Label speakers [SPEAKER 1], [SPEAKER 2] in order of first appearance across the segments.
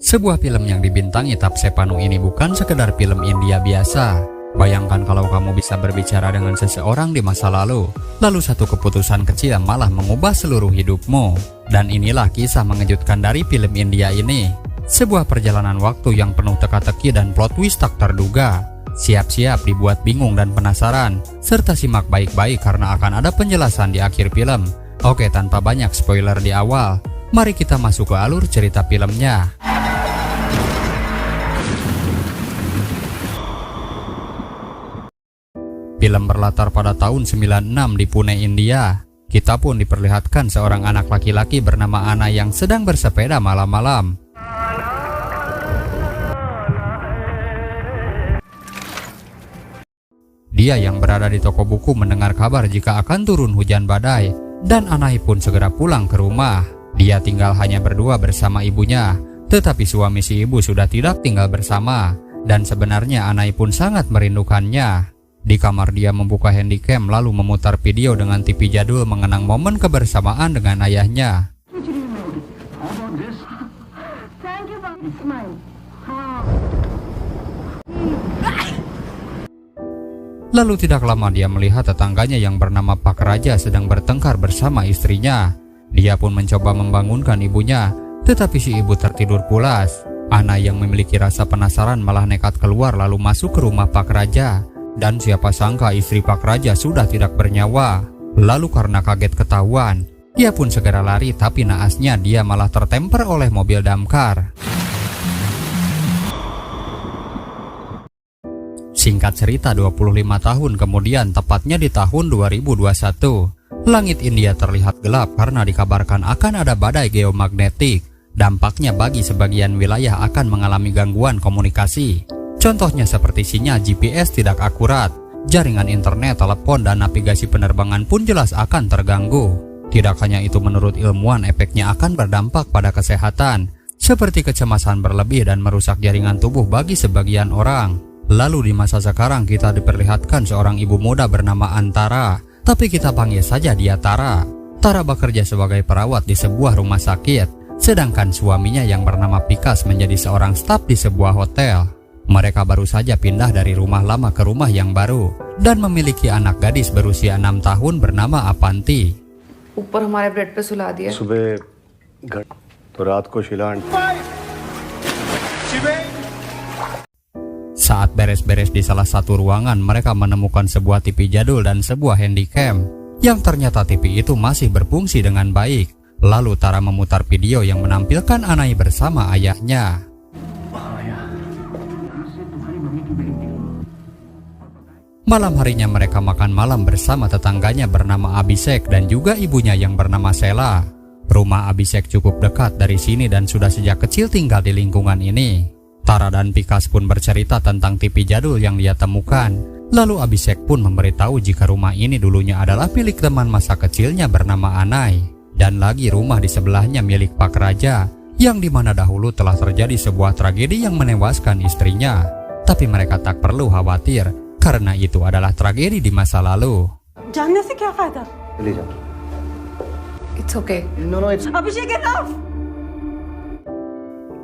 [SPEAKER 1] Sebuah film yang dibintangi Taapsee Pannu ini bukan sekedar film India biasa. Bayangkan kalau kamu bisa berbicara dengan seseorang di masa lalu satu keputusan kecil malah mengubah seluruh hidupmu. Dan inilah kisah mengejutkan dari film India ini. Sebuah perjalanan waktu yang penuh teka-teki dan plot twist tak terduga. Siap-siap dibuat bingung dan penasaran, serta simak baik-baik karena akan ada penjelasan di akhir film. Oke, tanpa banyak spoiler di awal, mari kita masuk ke alur cerita filmnya. Film berlatar pada tahun 96 di Pune, India. Kita pun diperlihatkan seorang anak laki-laki bernama Anna yang sedang bersepeda malam-malam. Dia yang berada di toko buku mendengar kabar jika akan turun hujan badai, dan Anna pun segera pulang ke rumah. Dia tinggal hanya berdua bersama ibunya, tetapi suami si ibu sudah tidak tinggal bersama, dan sebenarnya Anna pun sangat merindukannya. Di kamar dia membuka handycam lalu memutar video dengan TV jadul mengenang momen kebersamaan dengan ayahnya. Lalu tidak lama dia melihat tetangganya yang bernama Pak Raja sedang bertengkar bersama istrinya. Dia pun mencoba membangunkan ibunya, tetapi si ibu tertidur pulas. Anna yang memiliki rasa penasaran malah nekat keluar lalu masuk ke rumah Pak Raja. Dan siapa sangka istri Pak Raja sudah tidak bernyawa. Lalu karena kaget ketahuan, dia pun segera lari, tapi naasnya dia malah tertemper oleh mobil damkar. Singkat cerita, 25 tahun kemudian, tepatnya di tahun 2021, langit India terlihat gelap karena dikabarkan akan ada badai geomagnetik. Dampaknya bagi sebagian wilayah akan mengalami gangguan komunikasi. Contohnya seperti sinyal GPS tidak akurat, jaringan internet, telepon, dan navigasi penerbangan pun jelas akan terganggu. Tidak hanya itu, menurut ilmuwan efeknya akan berdampak pada kesehatan, seperti kecemasan berlebih dan merusak jaringan tubuh bagi sebagian orang. Lalu di masa sekarang kita diperlihatkan seorang ibu muda bernama Antara, tapi kita panggil saja dia Tara. Tara bekerja sebagai perawat di sebuah rumah sakit, sedangkan suaminya yang bernama Pikas menjadi seorang staf di sebuah hotel. Mereka baru saja pindah dari rumah lama ke rumah yang baru dan memiliki anak gadis berusia 6 tahun bernama Apanti.
[SPEAKER 2] ऊपर हमारे बेड पे सुला दिया।
[SPEAKER 3] सुबह तो रात को Sheila
[SPEAKER 1] Saat beres-beres di salah satu ruangan, mereka menemukan sebuah TV jadul dan sebuah handycam yang ternyata TV itu masih berfungsi dengan baik. Lalu Tara memutar video yang menampilkan Anai bersama ayahnya. Malam harinya mereka makan malam bersama tetangganya bernama Abhishek dan juga ibunya yang bernama Sela. Rumah Abhishek cukup dekat dari sini dan sudah sejak kecil tinggal di lingkungan ini. Tara dan Pikas pun bercerita tentang TV jadul yang dia temukan. Lalu Abhishek pun memberitahu jika rumah ini dulunya adalah milik teman masa kecilnya bernama Anai. Dan lagi rumah di sebelahnya milik Pak Raja, yang dimana dahulu telah terjadi sebuah tragedi yang menewaskan istrinya. Tapi mereka tak perlu khawatir, karena itu adalah tragedi di masa lalu.
[SPEAKER 4] जानने से क्या फायदा?
[SPEAKER 2] It's okay.
[SPEAKER 4] Abhishek enough!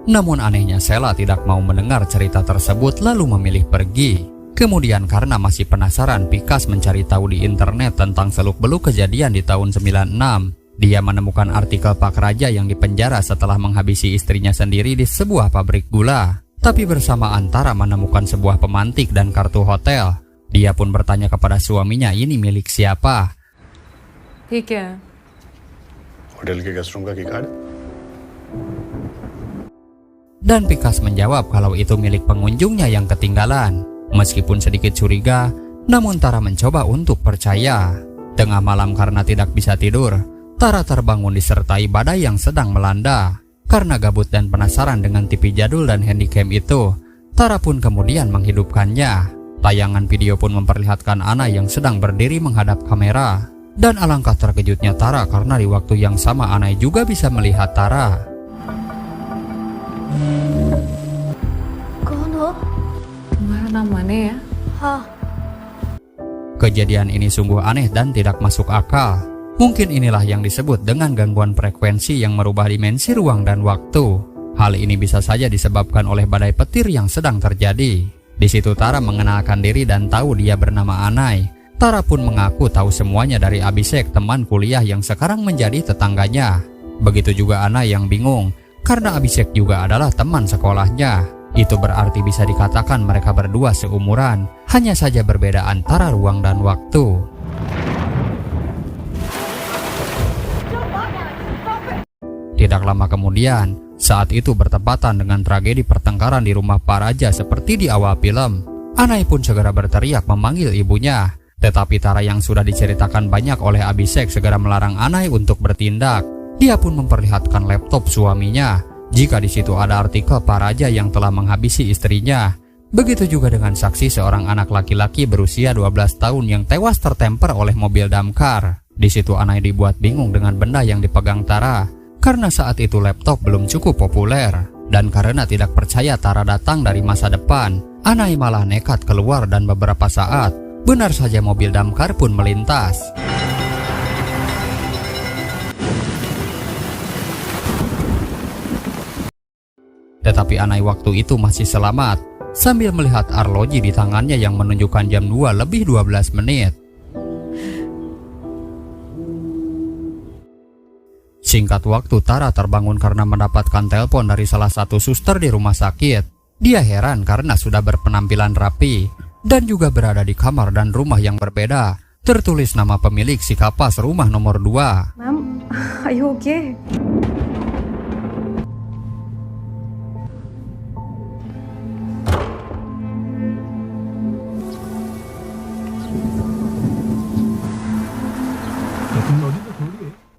[SPEAKER 1] Namun anehnya Sela tidak mau mendengar cerita tersebut lalu memilih pergi. Kemudian karena masih penasaran, Pikas mencari tahu di internet tentang seluk-beluk kejadian di tahun 96. Dia menemukan artikel Pak Raja yang dipenjara setelah menghabisi istrinya sendiri di sebuah pabrik gula. Tapi bersama Antara menemukan sebuah pemantik dan kartu hotel. Dia pun bertanya kepada suaminya ini milik siapa.
[SPEAKER 2] ठीक है।
[SPEAKER 3] होटल के guest room का की card
[SPEAKER 1] Dan Pikas menjawab kalau itu milik pengunjungnya yang ketinggalan. Meskipun sedikit curiga, namun Tara mencoba untuk percaya. Tengah malam karena tidak bisa tidur, Tara terbangun disertai badai yang sedang melanda. Karena gabut dan penasaran dengan TV jadul dan handycam itu, Tara pun kemudian menghidupkannya. Tayangan video pun memperlihatkan Anna yang sedang berdiri menghadap kamera. Dan alangkah terkejutnya Tara karena di waktu yang sama Anna juga bisa melihat Tara.
[SPEAKER 4] कौन हो?
[SPEAKER 2] तुम्हारा नाम मने है?
[SPEAKER 4] हाँ।
[SPEAKER 1] Kejadian ini sungguh aneh dan tidak masuk akal. Mungkin inilah yang disebut dengan gangguan frekuensi yang merubah dimensi ruang dan waktu. Hal ini bisa saja disebabkan oleh badai petir yang sedang terjadi. Di situ Tara mengenalkan diri dan tahu dia bernama Anai. Tara pun mengaku tahu semuanya dari Abhishek, teman kuliah yang sekarang menjadi tetangganya. Begitu juga Anai yang bingung, karena Abhishek juga adalah teman sekolahnya. Itu berarti bisa dikatakan mereka berdua seumuran, hanya saja berbeda antara ruang dan waktu. Tidak lama kemudian, saat itu bertepatan dengan tragedi pertengkaran di rumah Paraja seperti di awal film, Anai pun segera berteriak memanggil ibunya. Tetapi Tara yang sudah diceritakan banyak oleh Abhishek segera melarang Anai untuk bertindak. Dia pun memperlihatkan laptop suaminya. Jika di situ ada artikel Paraja yang telah menghabisi istrinya. Begitu juga dengan saksi seorang anak laki-laki berusia 12 tahun yang tewas tertemper oleh mobil damkar. Di situ Anai dibuat bingung dengan benda yang dipegang Tara. Karena saat itu laptop belum cukup populer, dan karena tidak percaya Tara datang dari masa depan, Anai malah nekat keluar dan beberapa saat, benar saja mobil damkar pun melintas. Tetapi Anai waktu itu masih selamat, sambil melihat arloji di tangannya yang menunjukkan jam 2 lebih 12 menit. Singkat waktu Tara terbangun karena mendapatkan telepon dari salah satu suster di rumah sakit. Dia heran karena sudah berpenampilan rapi dan juga berada di kamar dan rumah yang berbeda. Tertulis nama pemilik si kapas rumah nomor 2.
[SPEAKER 2] Ma'am, are you okay?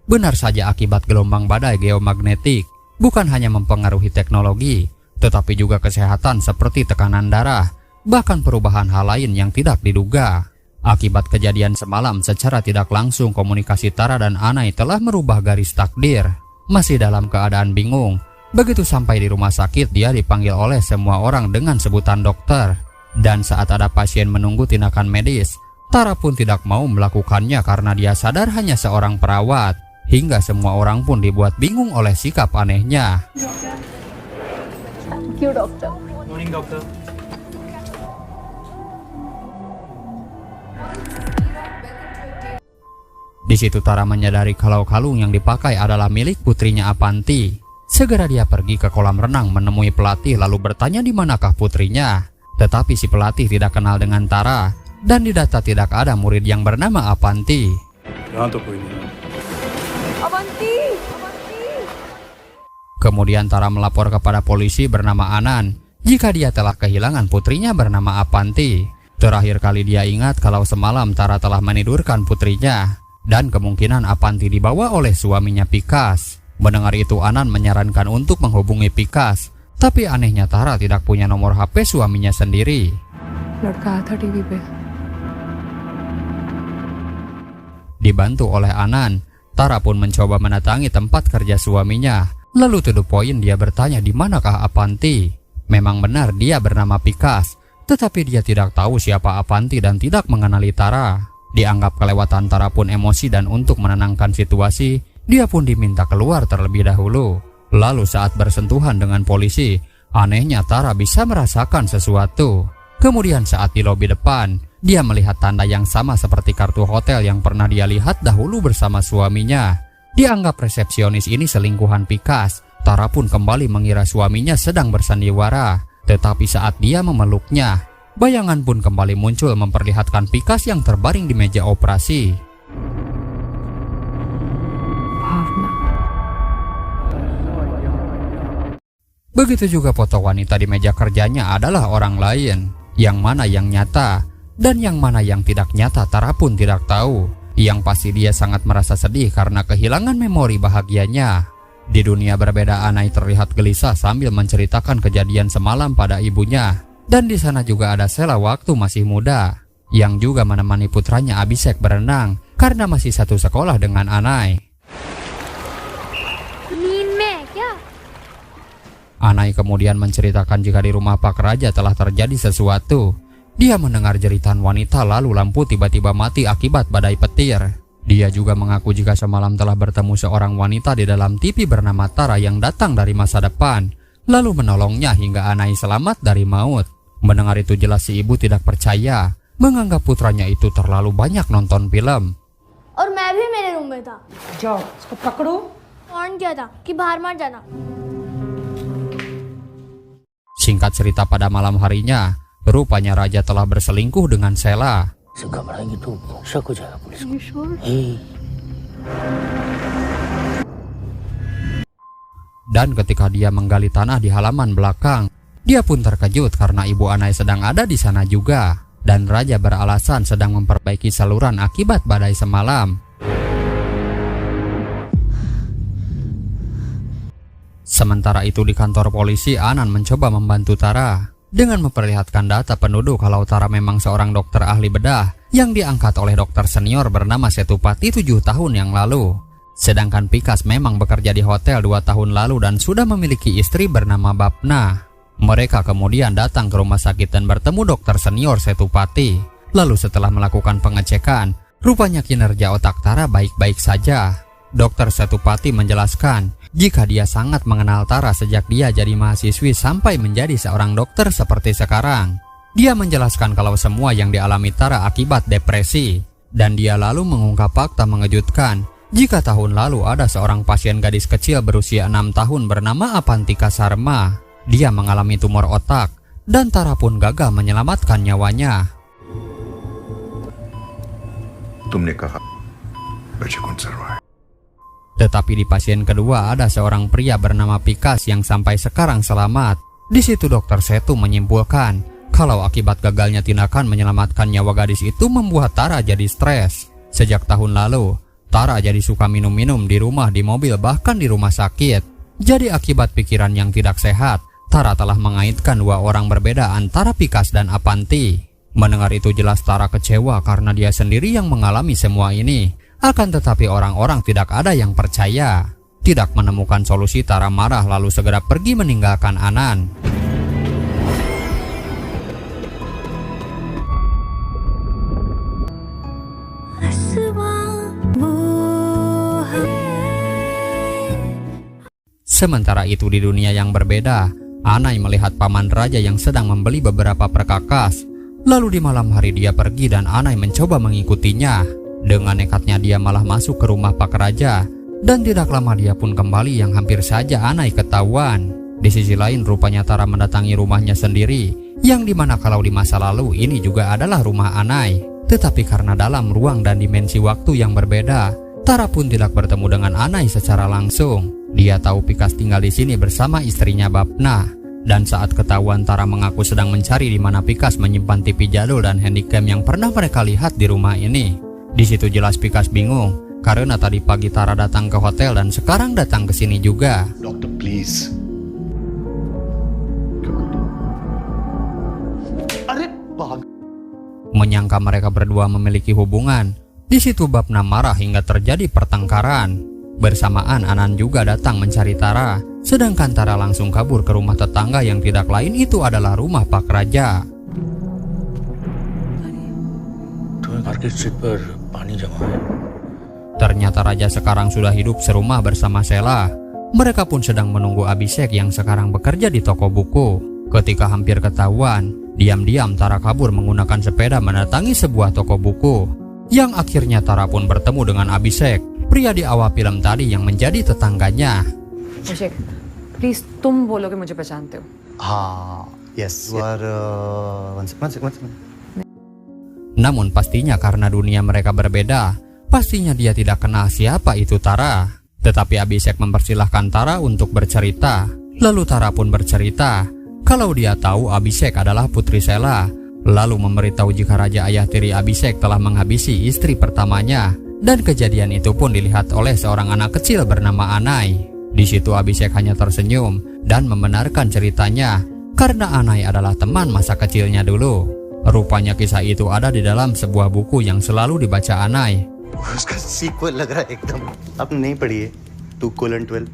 [SPEAKER 1] Benar saja akibat gelombang badai geomagnetik bukan hanya mempengaruhi teknologi, tetapi juga kesehatan seperti tekanan darah, bahkan perubahan hal lain yang tidak diduga. Akibat kejadian semalam secara tidak langsung komunikasi Tara dan Anai telah merubah garis takdir. Masih dalam keadaan bingung, begitu sampai di rumah sakit dia dipanggil oleh semua orang dengan sebutan dokter. Dan saat ada pasien menunggu tindakan medis, Tara pun tidak mau melakukannya karena dia sadar hanya seorang perawat. Hingga semua orang pun dibuat bingung oleh sikap anehnya.
[SPEAKER 4] Thank you, doctor.
[SPEAKER 5] Morning, doctor.
[SPEAKER 1] Di situ Tara menyadari kalau kalung yang dipakai adalah milik putrinya Apanti. Segera dia pergi ke kolam renang menemui pelatih lalu bertanya di manakah putrinya. Tetapi si pelatih tidak kenal dengan Tara dan didata tidak ada murid yang bernama Apanti. Kemudian Tara melapor kepada polisi bernama Anan jika dia telah kehilangan putrinya bernama Apanti. Terakhir kali dia ingat kalau semalam Tara telah menidurkan putrinya dan kemungkinan Apanti dibawa oleh suaminya Pikas. Mendengar itu Anan menyarankan untuk menghubungi Pikas, tapi anehnya Tara tidak punya nomor HP suaminya sendiri.
[SPEAKER 2] लड़का आया था टीवी पे।
[SPEAKER 1] Dibantu oleh Anan, Tara pun mencoba mendatangi tempat kerja suaminya. Lalu to the point dia bertanya di manakah Apanti. Memang benar dia bernama Pikas, tetapi dia tidak tahu siapa Apanti dan tidak mengenali Tara. Dianggap kelewatan, Tara pun emosi dan untuk menenangkan situasi, dia pun diminta keluar terlebih dahulu. Lalu saat bersentuhan dengan polisi, anehnya Tara bisa merasakan sesuatu. Kemudian saat di lobi depan, dia melihat tanda yang sama seperti kartu hotel yang pernah dia lihat dahulu bersama suaminya. Dianggap resepsionis ini selingkuhan Pikas. Tara pun kembali mengira suaminya sedang bersandiwara. Tetapi saat dia memeluknya, bayangan pun kembali muncul memperlihatkan Pikas yang terbaring di meja operasi.
[SPEAKER 2] Bhavna.
[SPEAKER 1] Begitu juga foto wanita di meja kerjanya adalah orang lain. Yang mana yang nyata dan yang mana yang tidak nyata Tara pun tidak tahu. Yang pasti dia sangat merasa sedih karena kehilangan memori bahagianya. Di dunia berbeda, Anai terlihat gelisah sambil menceritakan kejadian semalam pada ibunya. Dan di sana juga ada Sela waktu masih muda, yang juga menemani putranya Abhishek berenang karena masih satu sekolah dengan Anai. Anai kemudian menceritakan jika di rumah Pak Raja telah terjadi sesuatu. Dia mendengar jeritan wanita lalu lampu tiba-tiba mati akibat badai petir. Dia juga mengaku jika semalam telah bertemu seorang wanita di dalam TV bernama Tara yang datang dari masa depan. lalu menolongnya hingga Anai selamat dari maut. Mendengar itu jelas si ibu tidak percaya, menganggap putranya itu terlalu banyak nonton film.
[SPEAKER 5] और मैं भी मेरे रूम में था।
[SPEAKER 4] जाओ उसको पकड़ो।
[SPEAKER 5] वार्न किया था कि बाहर मत जाना।
[SPEAKER 1] Singkat cerita, pada malam harinya, rupanya raja telah berselingkuh dengan Sheila. Dan ketika dia menggali tanah di halaman belakang, dia pun terkejut karena ibu Anai sedang ada di sana juga. Dan raja beralasan sedang memperbaiki saluran akibat badai semalam. Sementara itu di kantor polisi, Anan mencoba membantu Tara dengan memperlihatkan data penduduk kalau Tara memang seorang dokter ahli bedah yang diangkat oleh dokter senior bernama Setupati 7 tahun yang lalu. Sedangkan Pikas memang bekerja di hotel 2 tahun lalu dan sudah memiliki istri bernama Bapna. Mereka kemudian datang ke rumah sakit dan bertemu dokter senior Setupati. Lalu setelah melakukan pengecekan, rupanya kinerja otak Tara baik-baik saja. Dokter Setupati menjelaskan jika dia sangat mengenal Tara sejak dia jadi mahasiswi sampai menjadi seorang dokter seperti sekarang. Dia menjelaskan kalau semua yang dialami Tara akibat depresi. Dan dia lalu mengungkap fakta mengejutkan jika tahun lalu ada seorang pasien gadis kecil berusia 6 tahun bernama Apantika Sharma. Dia mengalami tumor otak dan Tara pun gagal menyelamatkan nyawanya. Tetapi di pasien kedua ada seorang pria bernama Pikas yang sampai sekarang selamat. Di situ dokter Setu menyimpulkan kalau akibat gagalnya tindakan menyelamatkan nyawa gadis itu membuat Tara jadi stres. Sejak tahun lalu, Tara jadi suka minum-minum di rumah, di mobil, bahkan di rumah sakit. Jadi akibat pikiran yang tidak sehat, Tara telah mengaitkan 2 orang berbeda antara Pikas dan Apanti. Mendengar itu jelas Tara kecewa karena dia sendiri yang mengalami semua ini. Akan tetapi orang-orang tidak ada yang percaya. Tidak menemukan solusi, Tara marah lalu segera pergi meninggalkan Anan. Sementara itu di dunia yang berbeda, Anai melihat paman raja yang sedang membeli beberapa perkakas. Lalu di malam hari dia pergi dan Anai mencoba mengikutinya. Dengan nekatnya dia malah masuk ke rumah Pak Raja. Dan tidak lama dia pun kembali yang hampir saja Anai ketahuan. Di sisi lain rupanya Tara mendatangi rumahnya sendiri, yang dimana kalau di masa lalu ini juga adalah rumah Anai. Tetapi karena dalam ruang dan dimensi waktu yang berbeda, Tara pun tidak bertemu dengan Anai secara langsung. Dia tahu Pikas tinggal di sini bersama istrinya Bapna. Dan saat ketahuan Tara mengaku sedang mencari di mana Pikas menyimpan TV jadul dan handycam yang pernah mereka lihat di rumah ini. Di situ jelas Pikas bingung karena tadi pagi Tara datang ke hotel dan sekarang datang ke sini juga.
[SPEAKER 3] Doctor, please.
[SPEAKER 1] Menyangka mereka berdua memiliki hubungan. Di situ Bapna marah hingga terjadi pertengkaran. Bersamaan Anan juga datang mencari Tara, sedangkan Tara langsung kabur ke rumah tetangga yang tidak lain itu adalah rumah Pak Raja. Ternyata Raja sekarang sudah hidup serumah bersama Sheila. Mereka pun sedang menunggu Abhishek yang sekarang bekerja di toko buku. Ketika hampir ketahuan, diam-diam Tara kabur menggunakan sepeda mendatangi sebuah toko buku. Yang akhirnya Tara pun bertemu dengan Abhishek, pria di awal film tadi yang menjadi tetangganya.
[SPEAKER 2] अभिषेक प्लीज तुम बोलो कि मुझे पहचानते हो.
[SPEAKER 6] Yes, you are one second.
[SPEAKER 1] Namun pastinya karena dunia mereka berbeda, pastinya dia tidak kenal siapa itu Tara. Tetapi Abhishek mempersilahkan Tara untuk bercerita. Lalu Tara pun bercerita kalau dia tahu Abhishek adalah putri Sheila. Lalu memberitahu jika Raja ayah tiri Abhishek telah menghabisi istri pertamanya. Dan kejadian itu pun dilihat oleh seorang anak kecil bernama Anai. Di situ Abhishek hanya tersenyum dan membenarkan ceritanya karena Anai adalah teman masa kecilnya dulu. Rupanya kisah itu ada di dalam sebuah buku yang selalu dibaca Anai.
[SPEAKER 6] उसका sequel लग रहा है एकदम. आपने नहीं पढ़ी है? 2:12.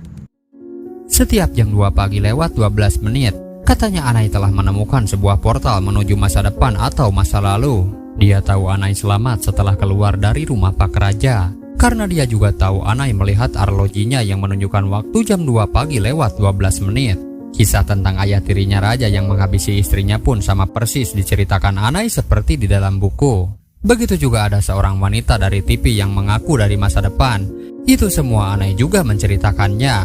[SPEAKER 1] Setiap jam 2 pagi lewat 12 menit, katanya Anai telah menemukan sebuah portal menuju masa depan atau masa lalu. Dia tahu Anai selamat setelah keluar dari rumah Pak Raja. Karena dia juga tahu Anai melihat arlojinya yang menunjukkan waktu jam 2 pagi lewat 12 menit. Kisah tentang ayah tirinya raja yang menghabisi istrinya pun sama persis diceritakan Anai seperti di dalam buku. Begitu juga ada seorang wanita dari TV yang mengaku dari masa depan. Itu semua Anai juga menceritakannya.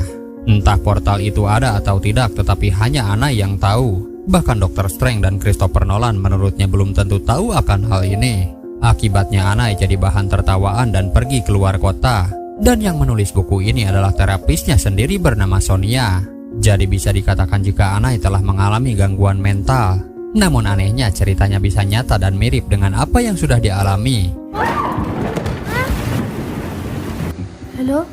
[SPEAKER 1] Entah portal itu ada atau tidak, tetapi hanya Anai yang tahu. Bahkan Dr. Strange dan Christopher Nolan menurutnya belum tentu tahu akan hal ini. Akibatnya Anai jadi bahan tertawaan dan pergi keluar kota. Dan yang menulis buku ini adalah terapisnya sendiri bernama Sonia. Jadi bisa dikatakan jika Anai telah mengalami gangguan mental. Namun anehnya ceritanya bisa nyata dan mirip dengan apa yang sudah dialami.
[SPEAKER 5] Hello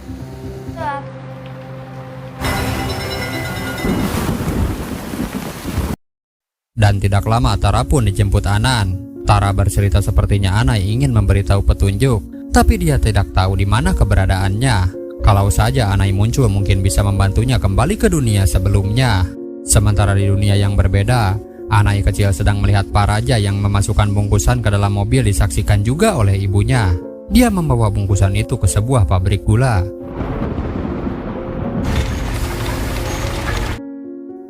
[SPEAKER 1] Dan tidak lama Tara pun dijemput Anan. Tara bercerita sepertinya Anai ingin memberitahu petunjuk, tapi dia tidak tahu di mana keberadaannya. Kalau saja Anai muncul mungkin bisa membantunya kembali ke dunia sebelumnya. Sementara di dunia yang berbeda, Anai kecil sedang melihat Pak Raja yang memasukkan bungkusan ke dalam mobil disaksikan juga oleh ibunya. Dia membawa bungkusan itu ke sebuah pabrik gula.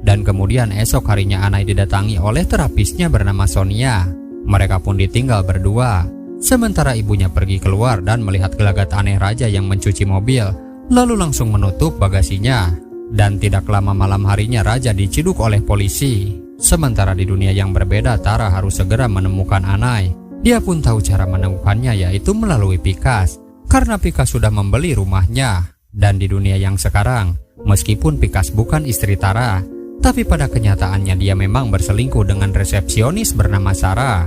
[SPEAKER 1] Dan kemudian esok harinya Anai didatangi oleh terapisnya bernama Sonia. Mereka pun ditinggal berdua. Sementara ibunya pergi keluar dan melihat gelagat aneh raja yang mencuci mobil, lalu langsung menutup bagasinya. Dan tidak lama malam harinya raja diciduk oleh polisi. Sementara di dunia yang berbeda, Tara harus segera menemukan Anai. Dia pun tahu cara menemukannya, yaitu melalui Pikas, karena Pikas sudah membeli rumahnya. Dan di dunia yang sekarang, meskipun Pikas bukan istri Tara, tapi pada kenyataannya dia memang berselingkuh dengan resepsionis bernama Sarah.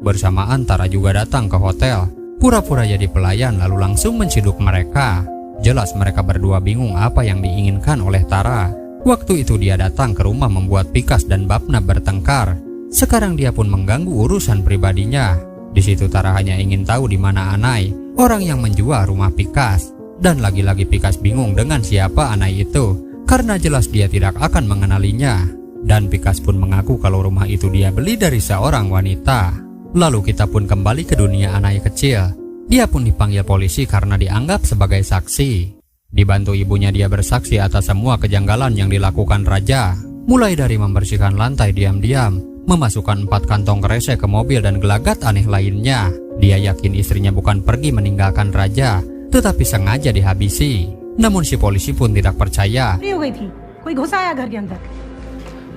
[SPEAKER 1] Bersamaan Tara juga datang ke hotel, pura-pura jadi pelayan lalu langsung menciduk mereka. Jelas mereka berdua bingung apa yang diinginkan oleh Tara. Waktu itu dia datang ke rumah membuat Pikas dan Babna bertengkar. Sekarang dia pun mengganggu urusan pribadinya. Di situ Tara hanya ingin tahu di mana Anai, orang yang menjual rumah Pikas. Dan lagi-lagi Pikas bingung dengan siapa Anai itu, karena jelas dia tidak akan mengenalinya. Dan Pikas pun mengaku kalau rumah itu dia beli dari seorang wanita. Lalu kita pun kembali ke dunia Anai kecil. Dia pun dipanggil polisi karena dianggap sebagai saksi. Dibantu ibunya dia bersaksi atas semua kejanggalan yang dilakukan raja. Mulai dari membersihkan lantai diam-diam, memasukkan 4 kantong kresek ke mobil dan gelagat aneh lainnya. Dia yakin istrinya bukan pergi meninggalkan raja, tetapi sengaja dihabisi. Namun si polisi pun tidak percaya.
[SPEAKER 4] हो गई थी कोई घुस आया घर के अंदर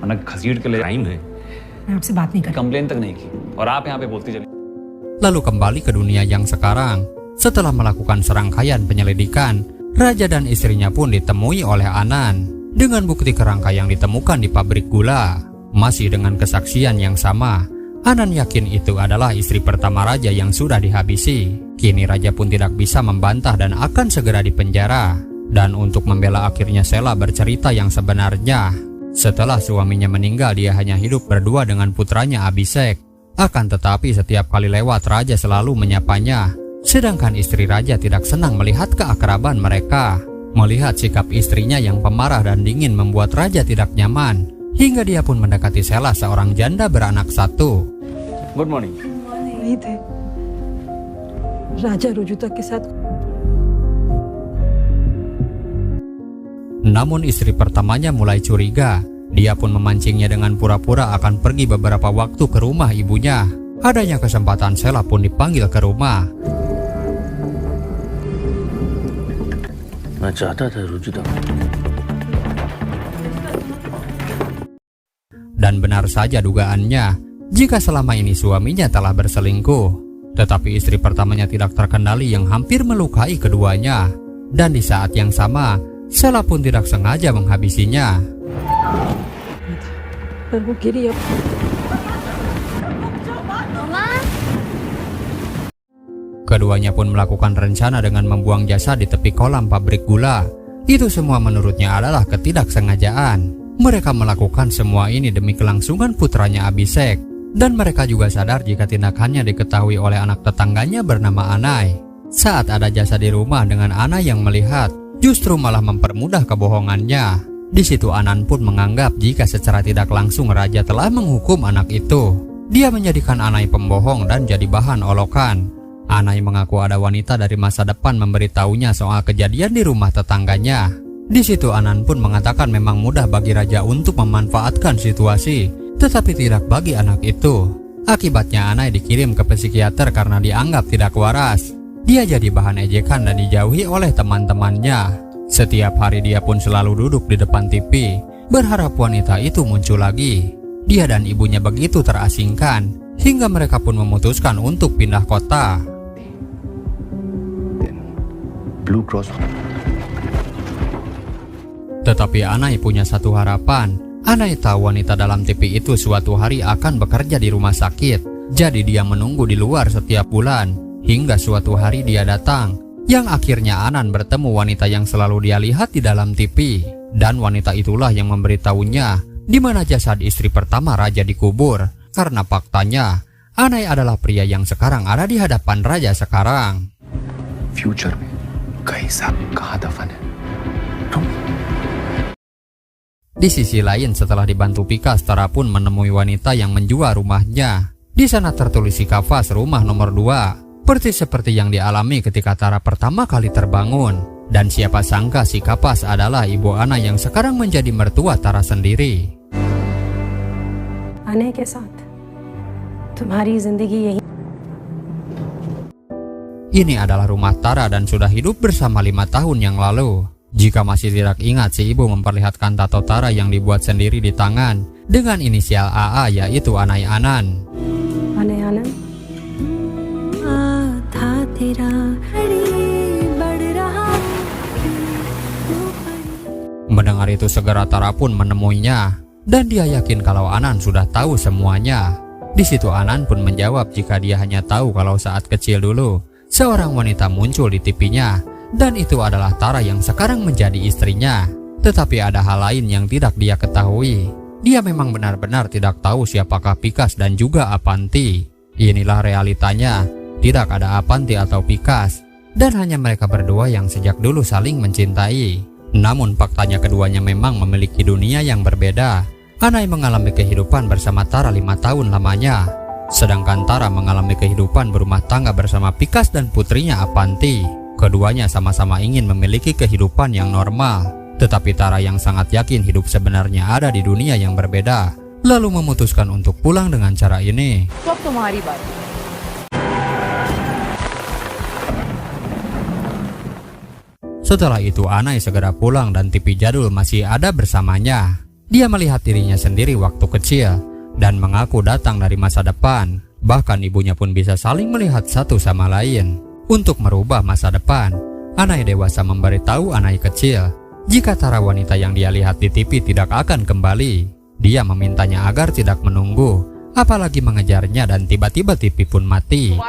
[SPEAKER 7] वरना घसीट के ले टाइम है
[SPEAKER 4] मैं आपसे बात नहीं कर
[SPEAKER 7] कंप्लेन तक नहीं की और आप यहाँ पे बोलती चली
[SPEAKER 1] Lalu kembali ke dunia yang sekarang. Setelah melakukan serangkaian penyelidikan, raja dan istrinya pun ditemui oleh Anan dengan bukti kerangka yang ditemukan di pabrik gula. Masih dengan kesaksian yang sama, Anan yakin itu adalah istri pertama raja yang sudah dihabisi. Kini raja pun tidak bisa membantah dan akan segera dipenjara. Dan untuk membela akhirnya Sela bercerita yang sebenarnya. Setelah suaminya meninggal, dia hanya hidup berdua dengan putranya Abhishek. Akan tetapi setiap kali lewat raja selalu menyapanya. Sedangkan istri raja tidak senang melihat keakraban mereka. Melihat sikap istrinya yang pemarah dan dingin membuat raja tidak nyaman. Hingga dia pun mendekati Sela, seorang janda beranak 1.
[SPEAKER 7] Good morning
[SPEAKER 4] नहीं थे राजा रुजुता के साथ
[SPEAKER 1] Namun istri pertamanya mulai curiga. Dia pun memancingnya dengan pura-pura akan pergi beberapa waktu ke rumah ibunya. Adanya kesempatan, Sela pun dipanggil ke rumah.
[SPEAKER 3] मैं चाहता था Rujuta
[SPEAKER 1] Dan benar saja dugaannya, jika selama ini suaminya telah berselingkuh. Tetapi istri pertamanya tidak terkendali yang hampir melukai keduanya. Dan di saat yang sama, Sela pun tidak sengaja menghabisinya.
[SPEAKER 4] पर वो गिरी अब
[SPEAKER 1] Keduanya pun melakukan rencana dengan membuang jasad di tepi kolam pabrik gula. Itu semua menurutnya adalah ketidaksengajaan. Mereka melakukan semua ini demi kelangsungan putranya Abhishek. Dan mereka juga sadar jika tindakannya diketahui oleh anak tetangganya bernama Anai. Saat ada jasad di rumah dengan Anai yang melihat, justru malah mempermudah kebohongannya. Di situ Anan pun menganggap jika secara tidak langsung raja telah menghukum anak itu. Dia menjadikan Anai pembohong dan jadi bahan olokan. Anai mengaku ada wanita dari masa depan memberitahunya soal kejadian di rumah tetangganya. Di situ Anan pun mengatakan memang mudah bagi raja untuk memanfaatkan situasi, tetapi tidak bagi anak itu. Akibatnya Anai dikirim ke psikiater karena dianggap tidak waras. Dia jadi bahan ejekan dan dijauhi oleh teman-temannya. Setiap hari dia pun selalu duduk di depan TV, berharap wanita itu muncul lagi. Dia dan ibunya begitu terasingkan, hingga mereka pun memutuskan untuk pindah kota.
[SPEAKER 3] Blue Cross.
[SPEAKER 1] Tetapi Anai punya satu harapan. Anai tahu wanita dalam TV itu suatu hari akan bekerja di rumah sakit. Jadi dia menunggu di luar setiap bulan, hingga suatu hari dia datang, yang akhirnya Anan bertemu wanita yang selalu dia lihat di dalam TV. Dan wanita itulah yang memberitahunya di mana jasad istri pertama raja dikubur. Karena faktanya, Anai adalah pria yang sekarang ada di hadapan raja sekarang.
[SPEAKER 3] Future में कहीं साहब कहाँ दफन है?
[SPEAKER 1] Di sisi lain, setelah dibantu Pikas, Tara pun menemui wanita yang menjual rumahnya. Di sana tertulis si Kafas rumah nomor 2, persis seperti yang dialami ketika Tara pertama kali terbangun. Dan siapa sangka si Kapas adalah ibu Ana yang sekarang menjadi mertua Tara sendiri.
[SPEAKER 4] आने के साथ तुम्हारी जिंदगी यही
[SPEAKER 1] Ini adalah rumah Tara dan sudah hidup bersama 5 tahun yang lalu. Jika masih tidak ingat, si ibu memperlihatkan tato Tara yang dibuat sendiri di tangan dengan inisial AA, yaitu Anai Anan.
[SPEAKER 4] आने आना था तेरा बढ़ रहा.
[SPEAKER 1] Mendengar itu segera Tara pun menemuinya dan dia yakin kalau Anan sudah tahu semuanya. Di situ Anan pun menjawab jika dia hanya tahu kalau saat kecil dulu seorang wanita muncul di TV-nya dan itu adalah Tara yang sekarang menjadi istrinya. Tetapi ada hal lain yang tidak dia ketahui. Dia memang benar-benar tidak tahu siapakah Pikas dan juga Apanti. Inilah realitanya, tidak ada Apanti atau Pikas, dan hanya mereka berdua yang sejak dulu saling mencintai. Namun faktanya keduanya memang memiliki dunia yang berbeda. Anai mengalami kehidupan bersama Tara 5 tahun lamanya, sedangkan Tara mengalami kehidupan berumah tangga bersama Pikas dan putrinya Apanti. Keduanya sama-sama ingin memiliki kehidupan yang normal, tetapi Tara yang sangat yakin hidup sebenarnya ada di dunia yang berbeda, lalu memutuskan untuk pulang dengan cara ini.
[SPEAKER 2] तो अब तुम्हारी बारी.
[SPEAKER 1] Setelah itu Anai segera pulang dan TV jadul masih ada bersamanya. Dia melihat dirinya sendiri waktu kecil dan mengaku datang dari masa depan. Bahkan ibunya pun bisa saling melihat satu sama lain. Untuk merubah masa depan, Anai dewasa memberitahu Anai kecil jika Tara wanita yang dia lihat di TV tidak akan kembali. Dia memintanya agar tidak menunggu, apalagi mengejarnya, dan tiba-tiba TV pun mati.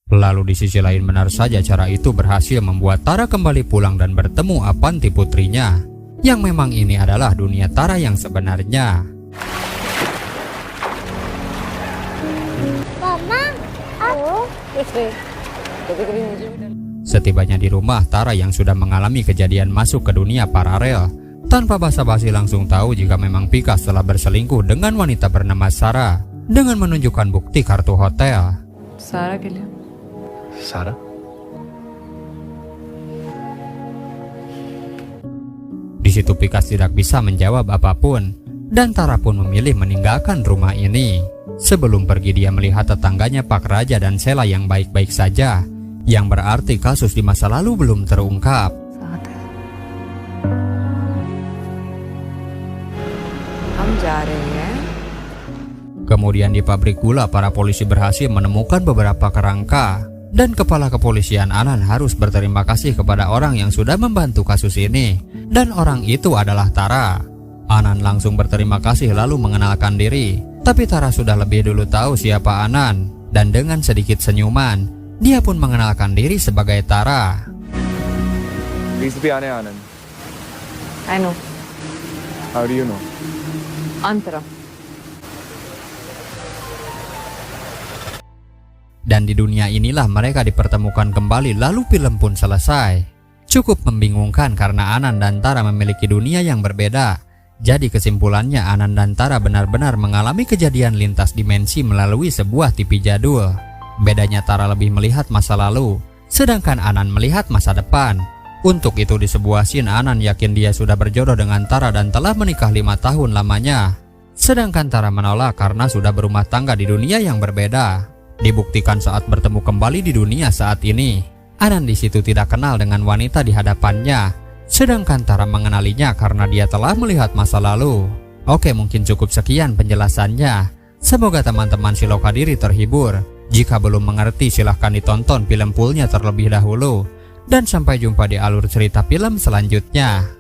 [SPEAKER 1] Lalu di sisi lain benar saja cara itu berhasil membuat Tara kembali pulang dan bertemu Apanti putrinya. Yang memang ini adalah dunia Tara yang sebenarnya. Setibanya di rumah, Tara yang sudah mengalami kejadian masuk ke dunia paralel tanpa basa-basi langsung tahu jika memang Pikas telah berselingkuh dengan wanita bernama Sarah dengan menunjukkan bukti kartu hotel.
[SPEAKER 2] सारा के लिए.
[SPEAKER 3] सारा?
[SPEAKER 1] Di situ Pikas tidak bisa menjawab apapun dan Tara pun memilih meninggalkan rumah ini. Sebelum pergi dia melihat tetangganya Pak Raja dan Sela yang baik-baik saja, yang berarti kasus di masa lalu belum terungkap.
[SPEAKER 2] हम जा रहे हैं.
[SPEAKER 1] Kemudian di pabrik gula para polisi berhasil menemukan beberapa kerangka dan kepala kepolisian Anan harus berterima kasih kepada orang yang sudah membantu kasus ini, dan orang itu adalah Tara. Anan langsung berterima kasih lalu mengenalkan diri, tapi Tara sudah lebih dulu tahu siapa Anan, dan dengan sedikit senyuman dia pun mengenalkan diri sebagai Tara.
[SPEAKER 8] DCP Anand.
[SPEAKER 2] I know.
[SPEAKER 8] How do you know?
[SPEAKER 2] Antara.
[SPEAKER 1] Dan di dunia inilah mereka dipertemukan kembali lalu film pun selesai. Cukup membingungkan karena Anan dan Tara memiliki dunia yang berbeda. Jadi kesimpulannya Anan dan Tara benar-benar mengalami kejadian lintas dimensi melalui sebuah TV jadul. Bedanya Tara lebih melihat masa lalu, sedangkan Anan melihat masa depan. Untuk itu di sebuah scene Anan yakin dia sudah berjodoh dengan Tara dan telah menikah 5 tahun lamanya. Sedangkan Tara menolak karena sudah berumah tangga di dunia yang berbeda. Dibuktikan saat bertemu kembali di dunia saat ini. Anan di situ tidak kenal dengan wanita di hadapannya, sedangkan Tara mengenalinya karena dia telah melihat masa lalu. Oke, mungkin cukup sekian penjelasannya. Semoga teman-teman Silokadiri terhibur. Jika belum mengerti silahkan ditonton film fullnya terlebih dahulu. Dan sampai jumpa di alur cerita film selanjutnya.